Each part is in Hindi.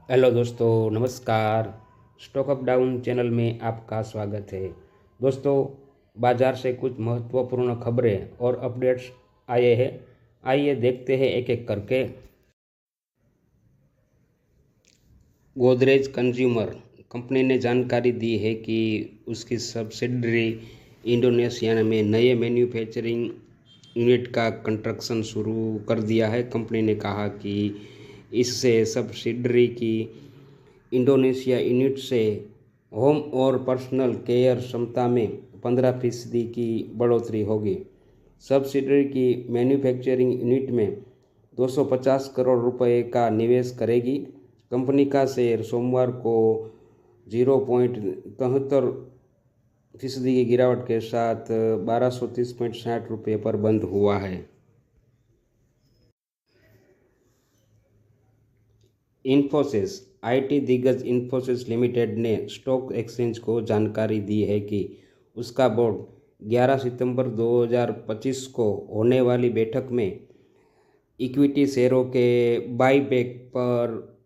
हेलो दोस्तों, नमस्कार। स्टॉक अप डाउन चैनल में आपका स्वागत है। दोस्तों, बाजार से कुछ महत्वपूर्ण खबरें और अपडेट्स आए हैं। आइए देखते हैं एक एक करके। गोदरेज कंज्यूमर कंपनी ने जानकारी दी है कि उसकी सब्सिडरी इंडोनेशिया में नए मैन्युफैक्चरिंग यूनिट का कंस्ट्रक्शन शुरू कर दिया है। कंपनी ने कहा कि इससे सब्सिडरी की इंडोनेशिया यूनिट से होम और पर्सनल केयर क्षमता में 15% की बढ़ोतरी होगी। सब्सिडरी की मैन्युफैक्चरिंग यूनिट में 250 करोड़ रुपए का निवेश करेगी। कंपनी का शेयर सोमवार को 0.73% की गिरावट के साथ 1230.60 रुपये पर बंद हुआ है। इन्फोसिस आईटी दिग्गज इन्फोसिस लिमिटेड ने स्टॉक एक्सचेंज को जानकारी दी है कि उसका बोर्ड 11 सितंबर 2025 को होने वाली बैठक में इक्विटी शेयरों के बाईबैक पर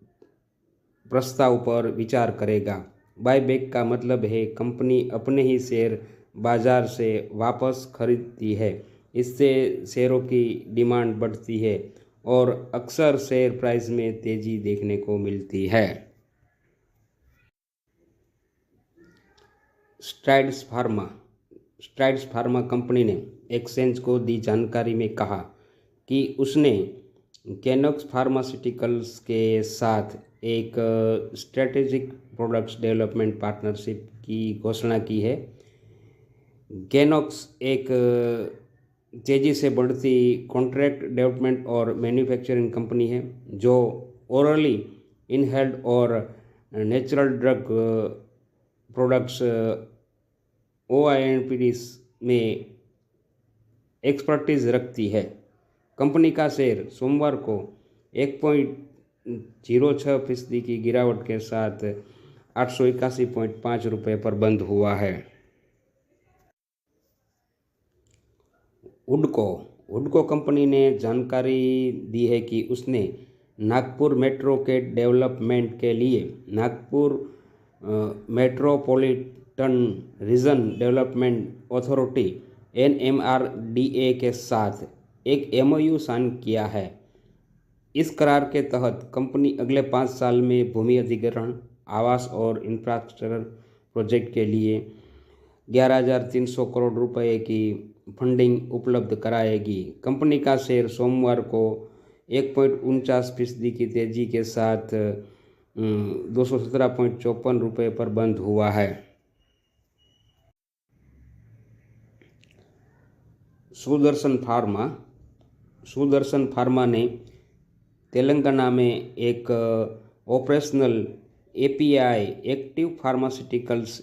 प्रस्ताव पर विचार करेगा। बाईबैक का मतलब है कंपनी अपने ही शेयर बाजार से वापस खरीदती है। इससे शेयरों की डिमांड बढ़ती है और अक्सर शेयर प्राइस में तेजी देखने को मिलती है। स्ट्राइड्स फार्मा कंपनी ने एक्सचेंज को दी जानकारी में कहा कि उसने कैनोक्स फार्मास्यूटिकल्स के साथ एक स्ट्रेटेजिक प्रोडक्ट्स डेवलपमेंट पार्टनरशिप की घोषणा की है। कैनोक्स एक तेज़ी से बढ़ती कॉन्ट्रैक्ट डेवलपमेंट और मैन्युफैक्चरिंग कंपनी है जो ओरली इनहेल्ड और नेचुरल ड्रग प्रोडक्ट्स OINPDs में एक्सपर्टीज रखती है। कंपनी का शेयर सोमवार को 1.06% की गिरावट के साथ 881.5 रुपये पर बंद हुआ है। वुडको कंपनी ने जानकारी दी है कि उसने नागपुर मेट्रो के डेवलपमेंट के लिए Nagpur metropolitan region development authority NMRDA के साथ एक MOU साइन किया है। इस करार के तहत कंपनी अगले 5 साल में भूमि अधिग्रहण, आवास और इंफ्रास्ट्रक्चर प्रोजेक्ट के लिए 11,300 करोड़ रुपए की फंडिंग उपलब्ध कराएगी। कंपनी का शेयर सोमवार को 1.49% की तेजी के साथ 217.54 रुपये पर बंद हुआ है। सुदर्शन फार्मा ने तेलंगाना में एक operational API active pharmaceuticals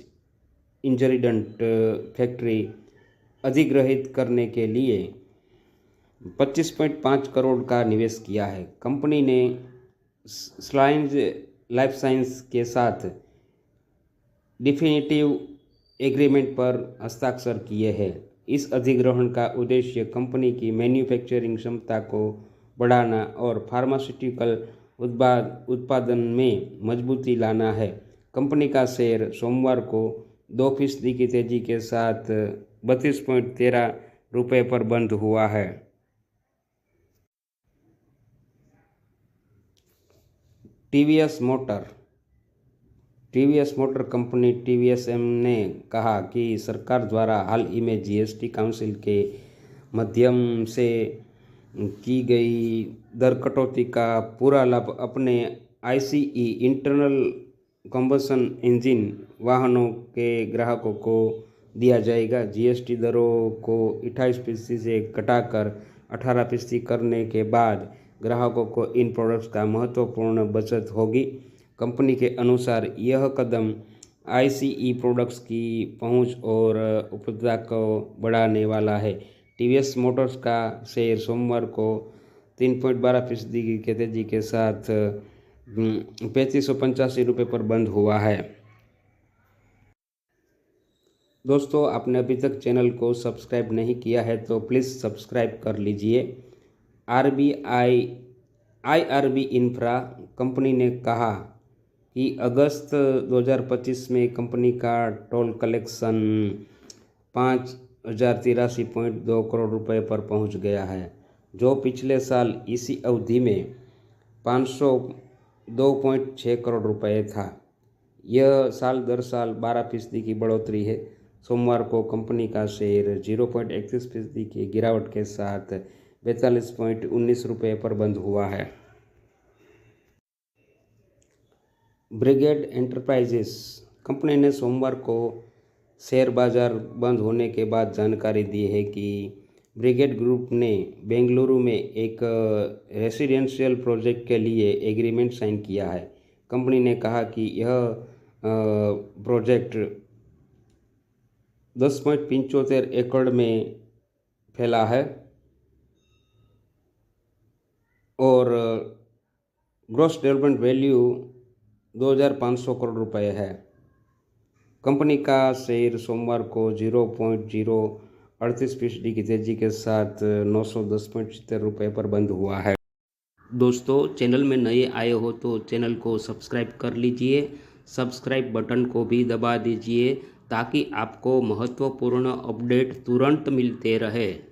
ingredient factory अधिग्रहित करने के लिए 25.5 करोड़ का निवेश किया है। कंपनी ने स्लाइंज लाइफ साइंस के साथ डिफिनिटिव एग्रीमेंट पर हस्ताक्षर किए हैं। इस अधिग्रहण का उद्देश्य कंपनी की मैन्युफैक्चरिंग क्षमता को बढ़ाना और फार्मास्यूटिकल उत्पादन में मजबूती लाना है। कंपनी का शेयर सोमवार को 2% की तेजी के साथ 32.13 रुपये पर बंद हुआ है। टीवीएस मोटर कंपनी TVSM ने कहा कि सरकार द्वारा हाल ही में GST काउंसिल के माध्यम से की गई दर कटौती का पूरा लाभ अपने ICE इंटरनल कंबशन इंजन वाहनों के ग्राहकों को दिया जाएगा। GST दरों को 28% से घटाकर 18% करने के बाद ग्राहकों को इन प्रोडक्ट्स का महत्वपूर्ण बचत होगी। कंपनी के अनुसार यह कदम ICE प्रोडक्ट्स की पहुंच और उपलब्धता को बढ़ाने वाला है। TVS मोटर्स का शेयर सोमवार को 3.12% की तेजी के साथ 3585 रुपये पर बंद हुआ है। दोस्तों, आपने अभी तक चैनल को सब्सक्राइब नहीं किया है तो प्लीज़ सब्सक्राइब कर लीजिए। IRB इंफ्रा कंपनी ने कहा कि अगस्त 2025 में कंपनी का टोल कलेक्शन 5,083.2 करोड़ रुपए पर पहुंच गया है, जो पिछले साल इसी अवधि में 502.6 करोड़ रुपए था। यह साल दर साल 12% की बढ़ोतरी है। सोमवार को कंपनी का शेयर 0.31% की गिरावट के साथ 42.19 रुपये पर बंद हुआ है। ब्रिगेड एंटरप्राइजेस कंपनी ने सोमवार को शेयर बाजार बंद होने के बाद जानकारी दी है कि ब्रिगेड ग्रुप ने बेंगलुरु में एक रेसिडेंशियल प्रोजेक्ट के लिए एग्रीमेंट साइन किया है। कंपनी ने कहा कि यह प्रोजेक्ट 10.75 एकड़ में फैला है और ग्रॉस डेवलपमेंट वैल्यू 2,500 करोड़ रुपए है। कंपनी का शेयर सोमवार को 0.038% की तेजी के साथ 910.70 रुपये पर बंद हुआ है। दोस्तों, चैनल में नए आए हो तो चैनल को सब्सक्राइब कर लीजिए, सब्सक्राइब बटन को भी दबा दीजिए ताकि आपको महत्वपूर्ण अपडेट तुरंत मिलते रहे।